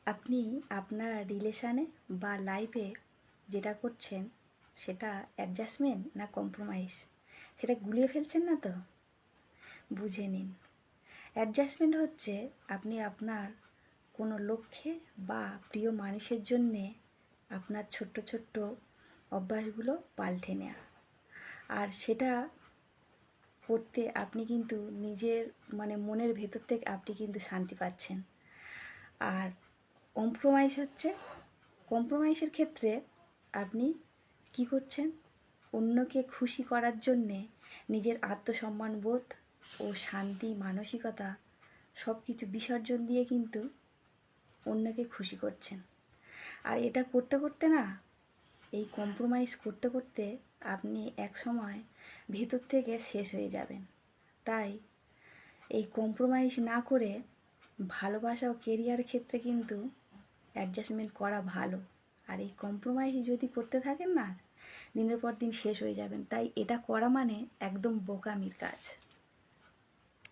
আপনি আপনার রিলেশানে বা লাইফে যেটা করছেন সেটা অ্যাডজাস্টমেন্ট না কম্প্রোমাইজ, সেটা গুলিয়ে ফেলছেন না তো? বুঝে নিন। অ্যাডজাস্টমেন্ট হচ্ছে আপনি আপনার কোনো লক্ষ্যে বা প্রিয় মানুষের জন্যে আপনার ছোট্ট ছোট্ট অভ্যাসগুলো পাল্টে নেওয়া। আর সেটা করতে আপনি কিন্তু নিজের মনের ভেতর থেকে আপনি কিন্তু শান্তি পাচ্ছেন। আর কম্প্রোমাইজ হচ্ছে, কম্প্রোমাইজের ক্ষেত্রে আপনি কি করছেন? অন্যকে খুশি করার জন্যে নিজের আত্মসম্মান বোধ ও শান্তি মানসিকতা সব কিছু বিসর্জন দিয়ে কিন্তু অন্যকে খুশি করছেন। আর এটা করতে করতে না, এই কম্প্রোমাইজ করতে করতে আপনি এক সময় ভেতর থেকে শেষ হয়ে যাবেন। তাই এই কম্প্রোমাইজ না করে ভালোবাসা ও কেরিয়ার ক্ষেত্রে কিন্তু অ্যাডজাস্টমেন্ট করা ভালো। আর এই কম্প্রোমাইজ যদি করতে থাকেন না, দিনের পর দিন শেষ হয়ে যাবেন। তাই এটা করা মানে একদম বোকামির কাজ।